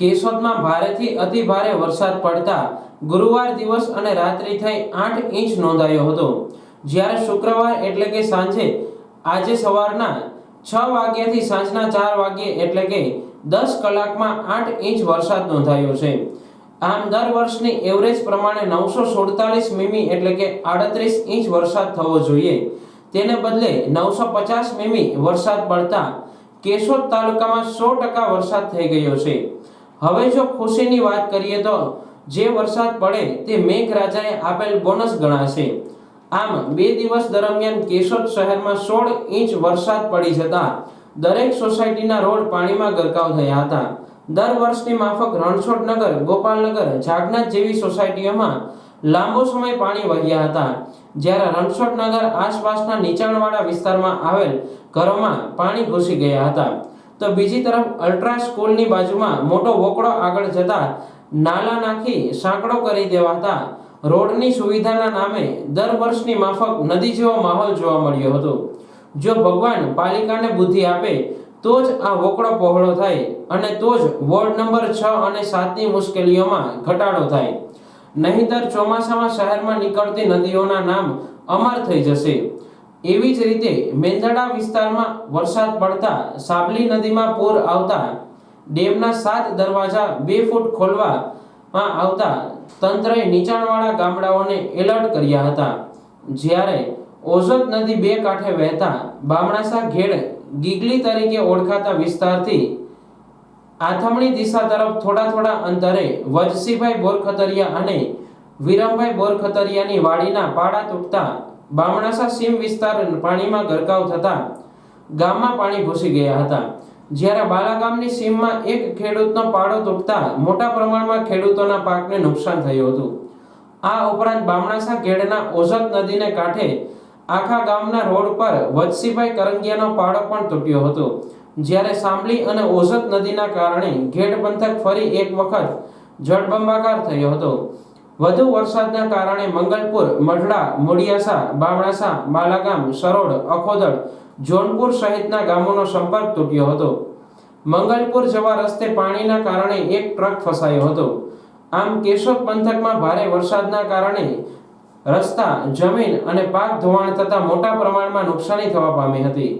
કેશોદમાં ભારેથી અતિ ભારે વરસાદ પડતા ગુરુવાર દિવસ અને રાત્રિ થઈ 8 ઇંચ નોંધાયો હતો, જ્યારે શુક્રવાર એટલે કે સાંજે આજે સવારના 6 વાગ્યાથી સાંજના 4 વાગ્યે એટલે કે 10 કલાકમાં 8 ઇંચ વરસાદ નોંધાયો છે। આમ દર વર્ષની એવરેજ પ્રમાણે 947 મીમી એટલે કે 38 ઇંચ વરસાદ થવો જોઈએ, તેને બદલે 950 મીમી વરસાદ પડતા કેશોદ તાલુકામાં 100% વરસાદ થઈ ગયો છે। હવે જો ખુશીની વાત કરીએ તો જે વરસાદ પડે તે મેઘરાજાએ આપેલ બોનસ ગણાશે। આમ 2 દિવસ દરમિયાન કેશોદ શહેરમાં 16 ઇંચ વરસાદ પડી જતા દરેક સોસાયટીના રોડ પાણીમાં ગરકાવ થયા હતા। દર વર્ષની માફક રણછોડનગર, ગોપાલનગર, જાગનાથ જેવી સોસાયટીઓમાં લાંબો સમય પાણી વહ્યા હતા, જ્યારે રણછોડનગર આસપાસના નીચાણવાળા વિસ્તારમાં આવેલ ઘરોમાં પાણી ઘૂસી ગયા હતા। તો બીજી તરફ અલ્ટ્રા સ્કૂલની બાજુમાં મોટો વોકળો આગળ જતા નાલા નાખી સાંકડો કરી દેવાતા રોડની સુવિધાના નામે દર વર્ષની માફક નદી જેવો માહોલ જોવા મળ્યો હતો। જો ભગવાન પાલિકાને બુદ્ધિ આપે તો જ આ વોકળો પહોળો થાય અને તો જ વોર્ડ નંબર 6 અને 7ની મુશ્કેલીઓમાં ઘટાડો થાય, નહીંતર ચોમાસામાં શહેરમાં નીકળતી નદીઓના નામ અમર થઈ જશે। એવી જ રીતે મેંદરડા વિસ્તારમાં વરસાદ પડતા સાબલી નદીમાં પૂર આવતા ડેમના 7 દરવાજા 2 ફૂટ ખોલવામાં આવતા તંત્રએ નીચાણવાળા ગામડાઓને એલર્ટ કર્યા હતા, જ્યારે ઓઝત નદી 2 કાંઠે વહેતા બામણાસા ઘેડ ગીગલી તરીકે ઓળખાતા વિસ્તારથી આથમણી દિશા તરફ થોડા અંતરે વજસીભાઈ બોરખતરિયા અને વિરમભાઈ બોરખતરિયાની વાડીના પાડા તૂટતા બામણાસા સીમ વિસ્તાર પાણીમાં ગરકાવ થતા ગામમાં પાણી ઘૂસી ગયા હતા, જ્યારે બાલાગામની સીમમાં એક ખેડૂતનો પાડો તૂટતા મોટા પ્રમાણમાં ખેડૂતોના પાકને નુકસાન થયું હતું। આ ઉપરાંત બામણાસા ઘેડના ઓઝત નદીને કાંઠે આખા ગામના રોડ પર વજસીભાઈ કરંગિયાનો પાડો પણ તૂટ્યો હતો, જ્યારે સાંભલી અને ઓઝત નદીના કારણે ઘેડ પંથક ફરી એક વખત જળબંબાકાર થયો હતો। વધુ વરસાદના કારણે મંગલપુર, મઢડા, મોડિયાસા, બામણાસા, બાલાગામ, સરોડ, અખોદળ, જોનપુર સહિતના ગામોનો સંપર્ક તૂટ્યો હતો। મંગલપુર જવા રસ્તે પાણીના કારણે એક ટ્રક ફસાયો હતો। આમ કેશોદ પંથકમાં ભારે વરસાદના કારણે રસ્તા, જમીન અને પાક ધોવાણ થતા મોટા પ્રમાણમાં નુકસાની થવા પામી હતી।